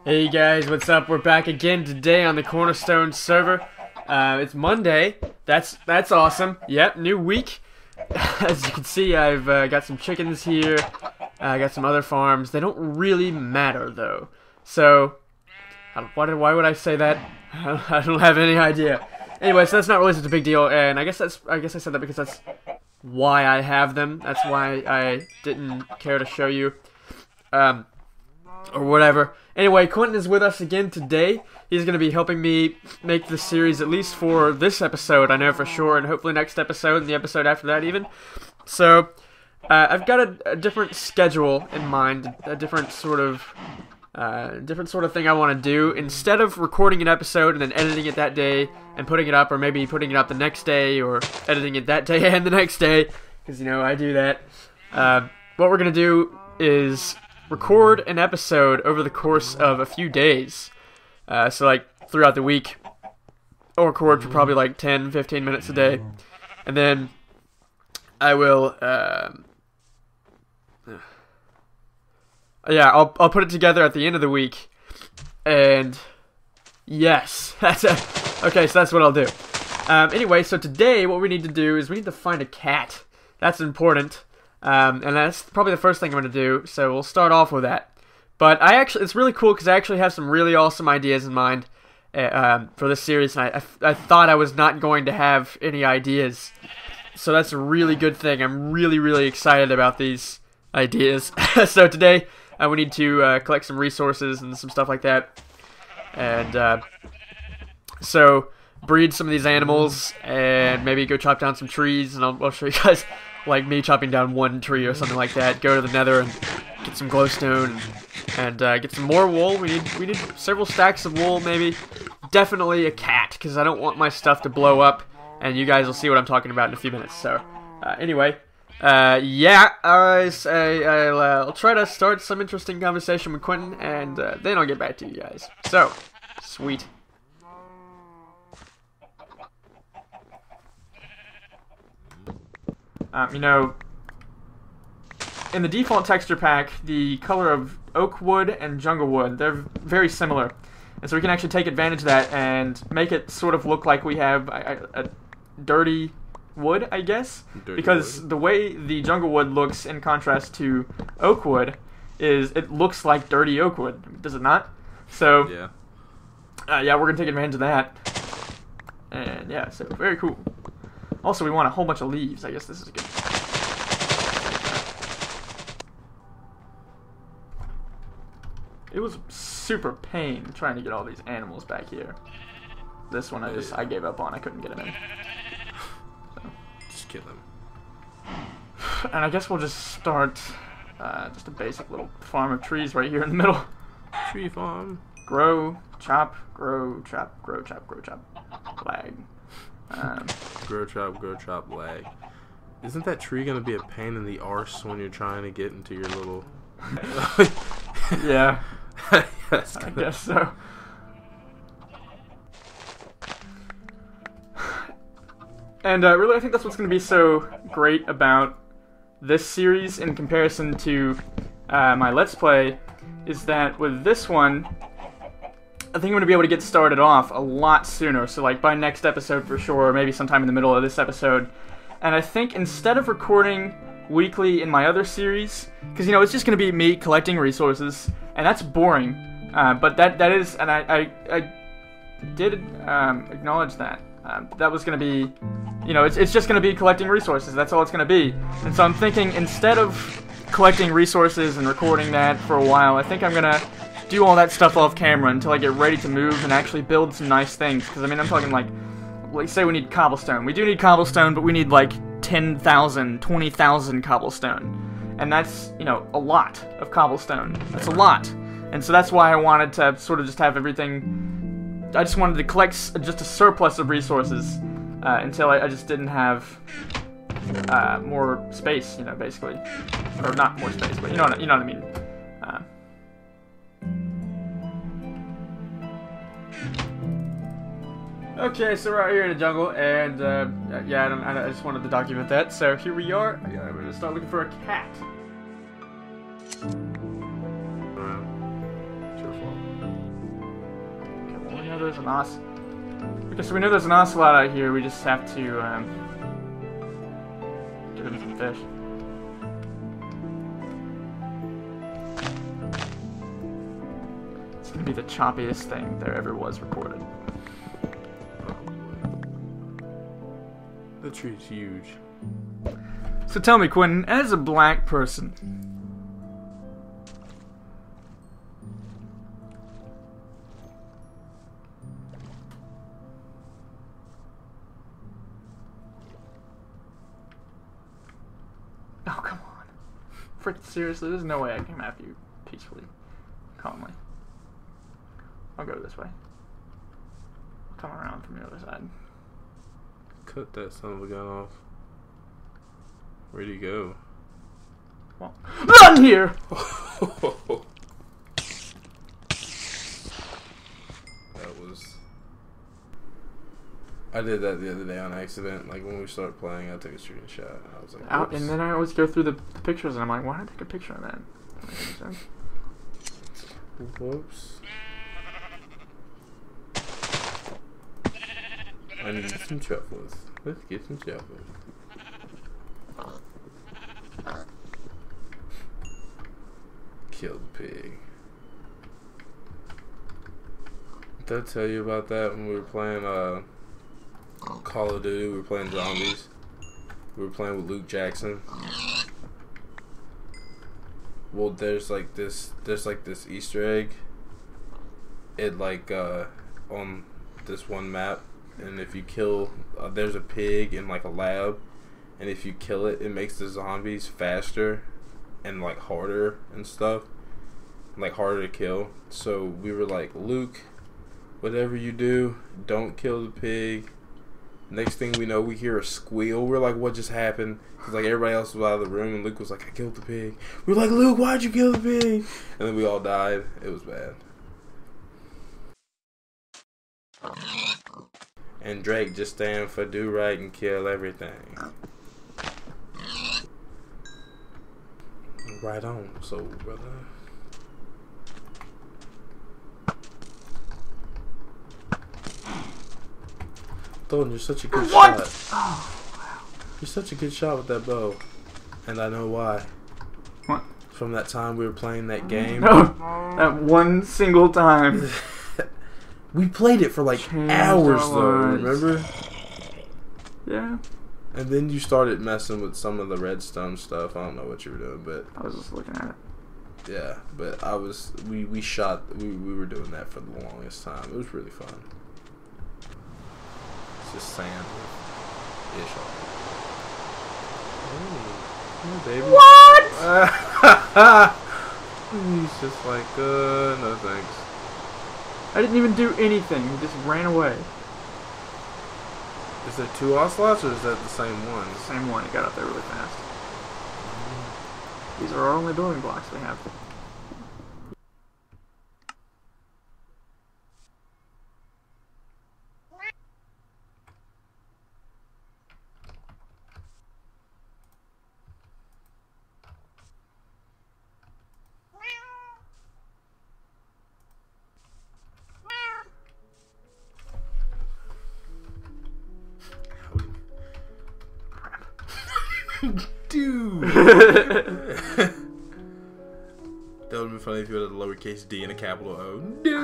Hey guys, what's up? We're back again today on the Cornerstone server. It's Monday. That's awesome. Yep, new week. As you can see, I've got some chickens here. I got some other farms. They don't really matter though. So, why would I say that? I don't have any idea. Anyway, so that's not really such a big deal, and I guess I said that because that's why I have them. That's why I didn't care to show you. Or whatever. Anyway, Quentin is with us again today. He's going to be helping me make this series, at least for this episode, I know for sure, and hopefully next episode, and the episode after that even. So, I've got a different schedule in mind, a different sort of thing I want to do. Instead of recording an episode and then editing it that day and putting it up, or maybe putting it up the next day, or editing it that day and the next day, because, you know, I do that. What we're going to do is record an episode over the course of a few days. So like throughout the week. I'll record for probably like 10-15 minutes a day. And then I will I'll put it together at the end of the week. And yes, okay, so that's what I'll do. Anyway, so today what we need to do is we need to find a cat. That's important. And that's probably the first thing I'm going to do, so we'll start off with that. But it's really cool because I actually have some really awesome ideas in mind for this series, and I thought I was not going to have any ideas. So that's a really good thing. I'm really, really excited about these ideas. So today, we need to collect some resources and some stuff like that. And so breed some of these animals and maybe go chop down some trees, and I'll show you guys like me chopping down one tree or something like that. Go to the nether and get some glowstone and get some more wool. We need several stacks of wool, maybe. Definitely a cat, because I don't want my stuff to blow up, and you guys will see what I'm talking about in a few minutes. So anyway, yeah, I'll try to start some interesting conversation with Quentin, and then I'll get back to you guys. So, sweet. You know, in the default texture pack, the color of oak wood and jungle wood, they're very similar. And so we can actually take advantage of that and make it sort of look like we have a dirty wood, I guess. Because the way the jungle wood looks in contrast to oak wood is it looks like dirty oak wood, does it not? So, yeah, we're going to take advantage of that. And yeah, so very cool. Also, we want a whole bunch of leaves. I guess this is good. It was super pain trying to get all these animals back here. This one I gave up on. I couldn't get them in. So. Just kill them. And I guess we'll just start just a basic little farm of trees right here in the middle. Tree farm. Grow, chop, grow, chop, grow, chop, grow, chop. Lag. Grow chop, lag. Isn't that tree gonna be a pain in the arse when you're trying to get into your little... Yeah. Yes, I guess so. And really, I think that's what's going to be so great about this series in comparison to my Let's Play, is that with this one, I think I'm going to be able to get started off a lot sooner. So like by next episode for sure, or maybe sometime in the middle of this episode. And I think instead of recording weekly in my other series, because you know it's just going to be me collecting resources, and that's boring. But that is, and I did acknowledge that. That was going to be, you know, it's just going to be collecting resources. That's all it's going to be. And so I'm thinking instead of collecting resources and recording that for a while, I think I'm going to do all that stuff off camera until I get ready to move and actually build some nice things. Because I mean, I'm talking like say we need cobblestone. We do need cobblestone, but we need like 10,000, 20,000 cobblestone. And that's, you know, a lot of cobblestone. That's a lot. And so that's why I wanted to sort of just have everything... I just wanted to collect just a surplus of resources until I just didn't have more space, you know, basically. Or not more space, but you know what I mean. Okay, so we're out here in the jungle, and yeah, I just wanted to document that. So here we are. We're gonna start looking for a cat. know there's an Okay, so we know there's an ocelot out here. We just have to give him some fish. It's gonna be the choppiest thing there ever was recorded. The tree's huge. So tell me, Quentin, as a black person, oh, come on. Freaking seriously, there's no way I can come after you peacefully, calmly. I'll go this way. I'll come around from the other side. Cut that son of a gun off. Where'd he go? Well, run here! That was... I did that the other day on accident. Like, when we started playing, I took a screenshot. I was like, Out, and then I always go through the pictures, and I'm like, why did I take a picture of that? That makes any sense. Whoops. I need some chocolates. Let's get some chocolates. Kill the pig. Did I tell you about that when we were playing Call of Duty? We were playing zombies. We were playing with Luke Jackson. Well, there's like this Easter egg. It like on this one map, and if you kill, there's a pig in like a lab, and if you kill it, it makes the zombies faster and like harder and stuff, like harder to kill. So we were like, Luke, whatever you do, don't kill the pig. Next thing we know, we hear a squeal. We're like, what just happened? Because like everybody else was out of the room, and Luke was like, I killed the pig. We were like, Luke, why'd you kill the pig? And then we all died. It was bad. And Drake just stand for do right and kill everything. Right on, so brother. Thornton, you're such a good shot. Oh, wow. You're such a good shot with that bow. And I know why. What? From that time we were playing that game. No, that one single time. We played it for like Changed hours our though, lives. remember? Yeah. And then you started messing with some of the redstone stuff. I don't know what you were doing, but I was just looking at it. yeah, but we were doing that for the longest time. It was really fun. It's just sand with ish on it. Hey, baby. What? He's just like, no thanks. I didn't even do anything. He just ran away. Is there two ocelots or is that the same one? Same one. He got up there really fast. These are our only building blocks we have. Dude! That would have been funny if you had a lowercase d and a capital O. Dude!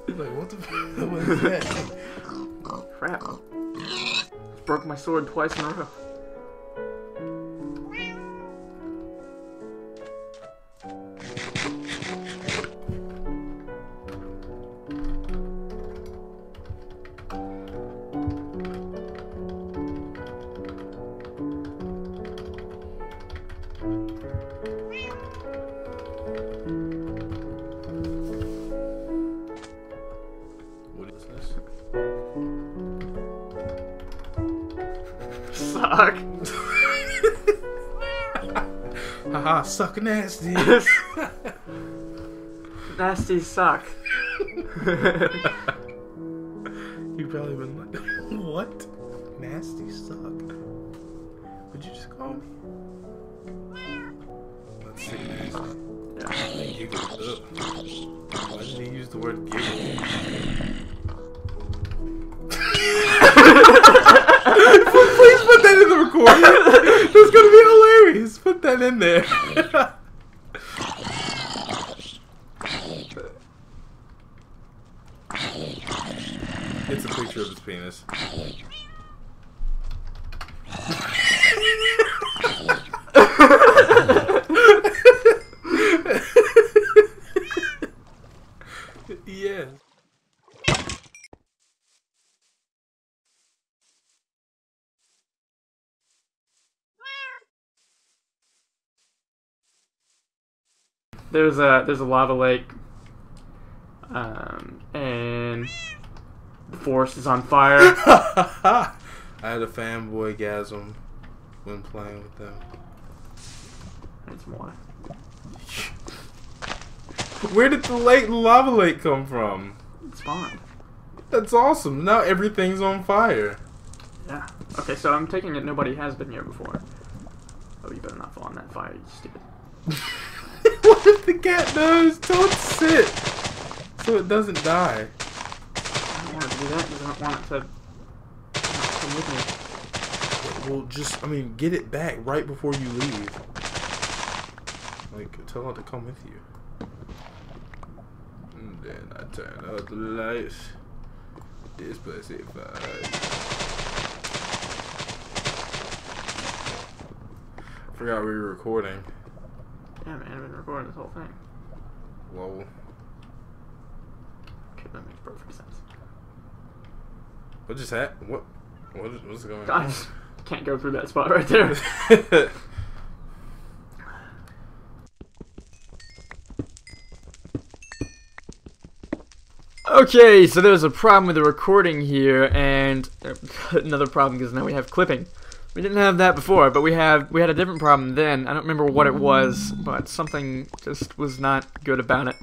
Like, what the fuck was that? Crap. Broke my sword twice in a row. Suck. Haha, suck nasty. Nasty suck. You probably been like, what? Nasty suck. Would you just call me? Let's see. Yeah. Why did he use the word giggle? recording. That's gonna be hilarious. Put that in there. It's a picture of his penis. Yeah. There's a lava lake, and the forest is on fire. I had a fanboy-gasm when playing with them. That's more. Where did the lava lake come from? It spawned. That's awesome. Now everything's on fire. Yeah. Okay, so I'm taking it nobody has been here before. Oh, you better not fall on that fire, you stupid. What if the cat does? Tell it to sit so it doesn't die. I don't want it to do that because I don't want it to come with me. Well, just, I mean, get it back right before you leave. Like, tell it to come with you. And then I turn out the lights. This place is fine. Forgot we were recording. Yeah, man, I've been recording this whole thing. Whoa. Okay, that makes perfect sense. What just happened? What's going I on? just can't go through that spot right there. Okay, so there was a problem with the recording here, and another problem because now we have clipping. We didn't have that before, but we had a different problem then. I don't remember what it was, but something just was not good about it.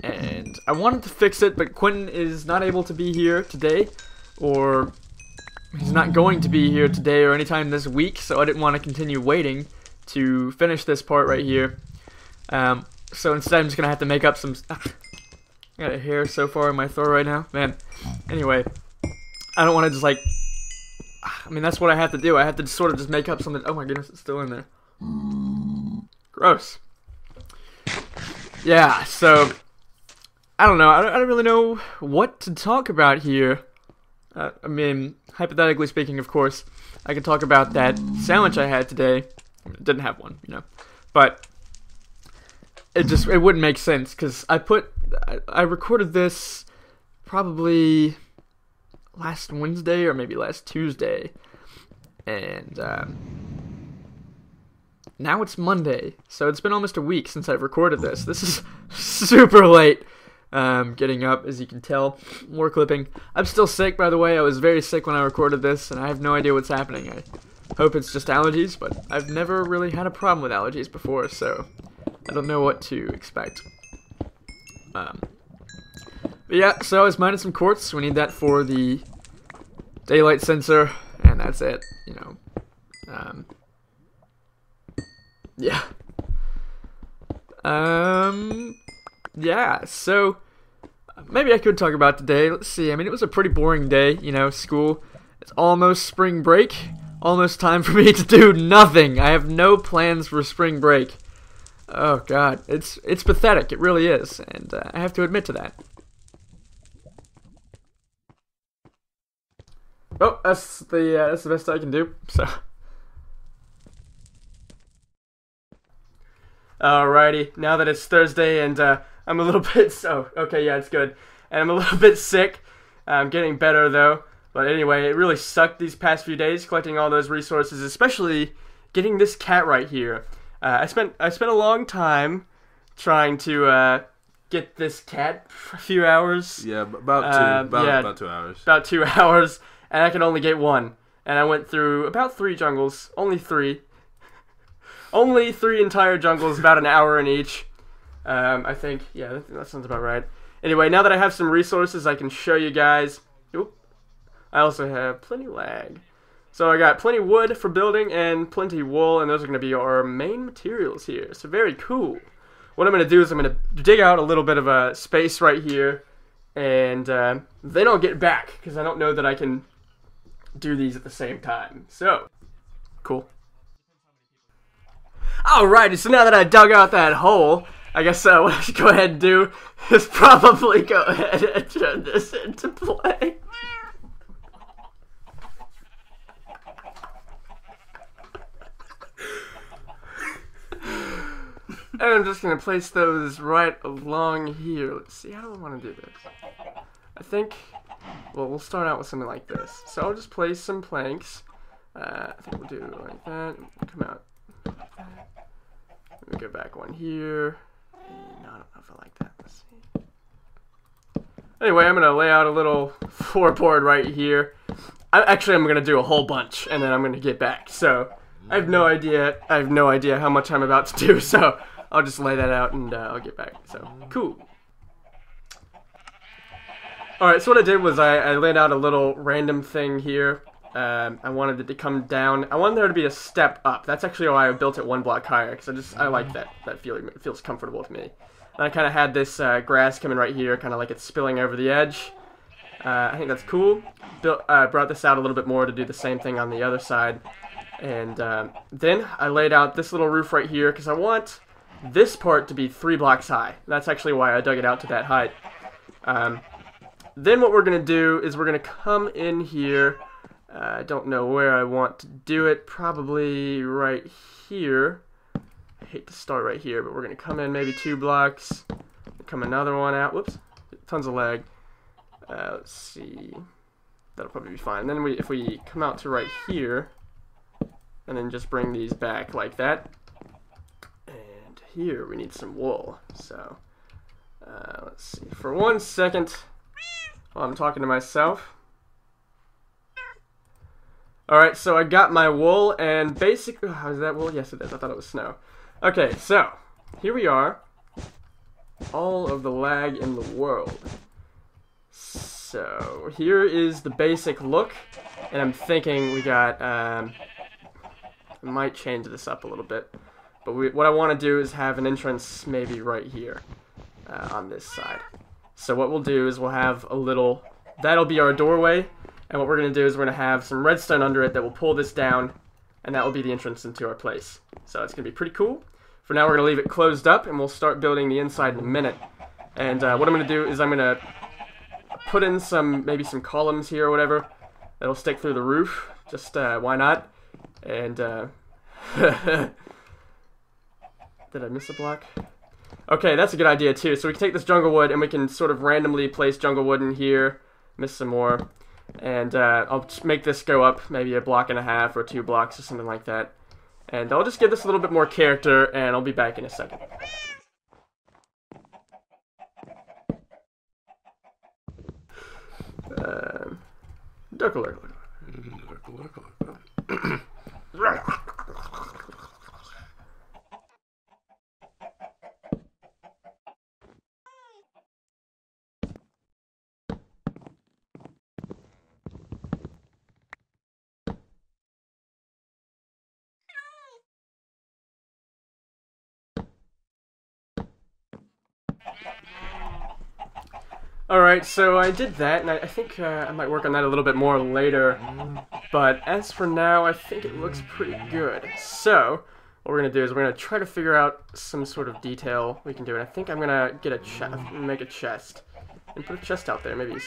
And I wanted to fix it, but Quentin is not able to be here today, or he's not going to be here today or anytime this week, so I didn't want to continue waiting to finish this part right here. So instead I'm just going to have to make up some... I got a hair so far in my throat right now. Man, anyway, I don't want to just like... I mean, that's what I have to do. I have to sort of just make up something. Oh my goodness, it's still in there. Gross. Yeah, so... I don't know. I don't really know what to talk about here. I mean, hypothetically speaking, of course, I could talk about that sandwich I had today. I didn't have one, you know. But it wouldn't make sense, because I recorded this probably last Wednesday or maybe last Tuesday. And now it's Monday, so it's been almost a week since I've recorded this. This is super late. Getting up, as you can tell. More clipping. I'm still sick, by the way. I was very sick when I recorded this, and I have no idea what's happening. I hope it's just allergies, but I've never really had a problem with allergies before, so I don't know what to expect. But yeah, so I was mining some quartz. We need that for the daylight sensor, and that's it, you know. Yeah. Yeah, so maybe I could talk about today. Let's see. I mean, it was a pretty boring day, you know, school. It's almost spring break. Almost time for me to do nothing. I have no plans for spring break. Oh god, it's pathetic. It really is, and I have to admit to that. Oh, that's the best I can do. So, alrighty. Now that it's Thursday and I'm a little bit okay, yeah, it's good. And I'm a little bit sick. I'm getting better though. But anyway, it really sucked these past few days collecting all those resources, especially getting this cat right here. I spent a long time trying to get this cat for a few hours. Yeah, about 2 hours. About 2 hours, and I could only get one. And I went through about 3 jungles, only 3. Only 3 entire jungles, about an hour in each. I think, yeah, that sounds about right. Anyway, now that I have some resources, I can show you guys. Oop. I also have plenty lag. So I got plenty wood for building and plenty wool, and those are going to be our main materials here. So very cool. What I'm going to do is I'm going to dig out a little bit of a space right here, and then I'll get back, because I don't know that I can do these at the same time. So, cool. Alrighty, so now that I dug out that hole, I guess what I should go ahead and do is probably go ahead and turn this into play. And I'm just going to place those right along here. Let's see, how do I want to do this? I think, well, we'll start out with something like this. So I'll just place some planks. I think we'll do it like that. Come out. Like that. Let me go back one here. No, I don't know if I like that. Let's see. Anyway, I'm going to lay out a little floorboard right here. I'm going to do a whole bunch, and then I'm going to get back. So I have no idea how much I'm about to do, so I'll just lay that out and I'll get back. So, cool. Alright, so what I did was I laid out a little random thing here. I wanted it to come down. I wanted there to be a step up. That's actually why I built it one block higher, because I like that feeling. It feels comfortable with me. And I kind of had this grass coming right here, kind of like it's spilling over the edge. I think that's cool. Brought this out a little bit more to do the same thing on the other side. And then I laid out this little roof right here, because I want this part to be 3 blocks high. That's actually why I dug it out to that height. Then what we're going to do is we're going to come in here. I don't know where I want to do it. Probably right here. I hate to start right here, but we're going to come in maybe 2 blocks. Come another one out. Whoops. Tons of lag. Let's see. That'll probably be fine. And then if we come out to right here, and then just bring these back like that. And here we need some wool. So let's see. For 1 second, while I'm talking to myself. Alright, so I got my wool, and basically, oh, is that wool? Yes, it is. I thought it was snow. Okay, so here we are. All of the lag in the world. So here is the basic look, and I'm thinking we got, I might change this up a little bit, but what I want to do is have an entrance maybe right here on this side. So what we'll do is we'll have a little, that'll be our doorway, and what we're going to do is we're going to have some redstone under it that will pull this down, and that will be the entrance into our place. So it's going to be pretty cool. For now we're going to leave it closed up, and we'll start building the inside in a minute. And what I'm going to do is I'm going to put in maybe some columns here or whatever that'll stick through the roof. Just why not? And did I miss a block? Okay, that's a good idea too. So we can take this jungle wood and we can sort of randomly place jungle wood in here. Miss some more. And I'll just make this go up maybe 1.5 blocks or 2 blocks or something like that. And I'll just give this a little bit more character, and I'll be back in a second. Duck alert. Alright, so I did that, and I think I might work on that a little bit more later, but as for now, I think it looks pretty good. So, what we're going to do is we're going to try to figure out some sort of detail we can do, and I think I'm going to get make a chest, and put a chest out there, maybe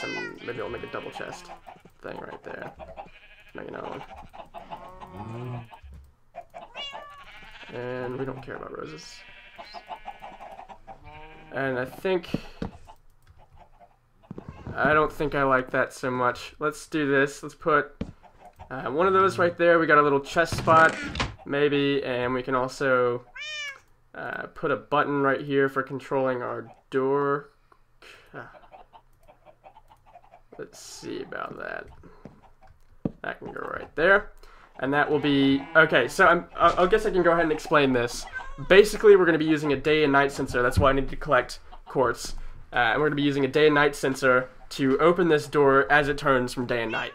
I'll make a double chest thing right there. Make another one. And we don't care about roses. And I don't think I like that so much. Let's do this. Let's put one of those right there. We got a little chest spot, maybe, and we can also put a button right here for controlling our door. Let's see about that. That can go right there. And that will be... Okay, so I guess I can go ahead and explain this. Basically, we're going to be using a day and night sensor. That's why I need to collect quartz. And we're going to be using a day and night sensor to open this door as it turns from day and night.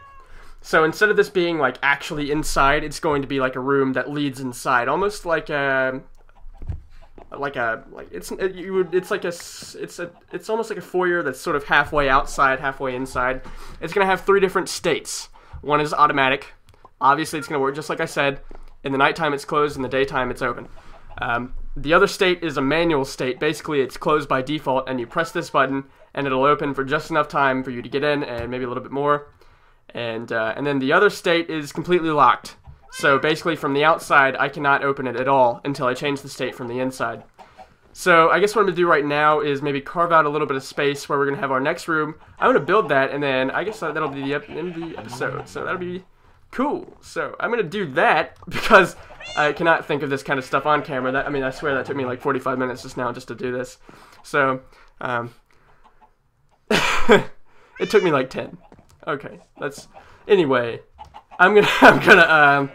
So instead of this being like actually inside, it's going to be like a room that leads inside, almost like it's almost like a foyer that's sort of halfway outside, halfway inside. It's going to have 3 different states. One is automatic. Obviously, it's going to work just like I said. In the nighttime, it's closed. In the daytime, it's open. The other state is a manual state. Basically, it's closed by default, and you press this button, and it'll open for just enough time for you to get in, and maybe a little bit more. And then the other state is completely locked. So basically, from the outside, I cannot open it at all until I change the state from the inside. So I guess what I'm going to do right now is maybe carve out a little bit of space where we're going to have our next room. I'm going to build that, and then I guess that'll be the end of the episode. So that'll be cool. So I'm going to do that because I cannot think of this kind of stuff on camera. I swear that took me like 45 minutes just now just to do this. So it took me like 10. Okay, anyway, I'm gonna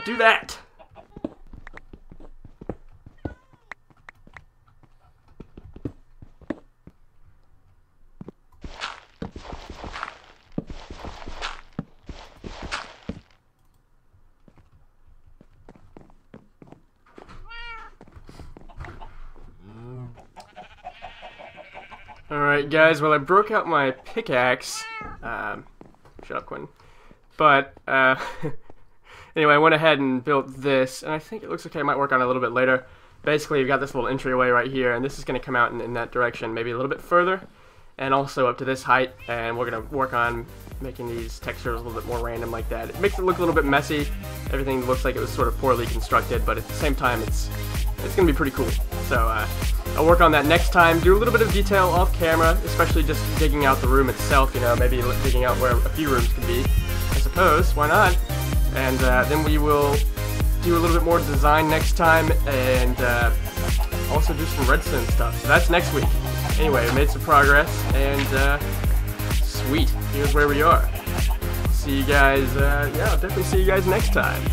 do that. Alright guys, well I broke out my pickaxe, shut up Quinn, but anyway I went ahead and built this, and I think it looks okay. I might work on it a little bit later. Basically you've got this little entryway right here, and this is going to come out in that direction, maybe a little bit further, and also up to this height, and we're going to work on making these textures a little bit more random like that. It makes it look a little bit messy. Everything looks like it was sort of poorly constructed, but at the same time it's going to be pretty cool. So I'll work on that next time, do a little bit of detail off camera, especially just digging out the room itself, maybe digging out where a few rooms could be, I suppose, why not? And then we will do a little bit more design next time, and also do some redstone stuff. So that's next week. Anyway, we made some progress, and sweet, here's where we are. See you guys, I'll definitely see you guys next time.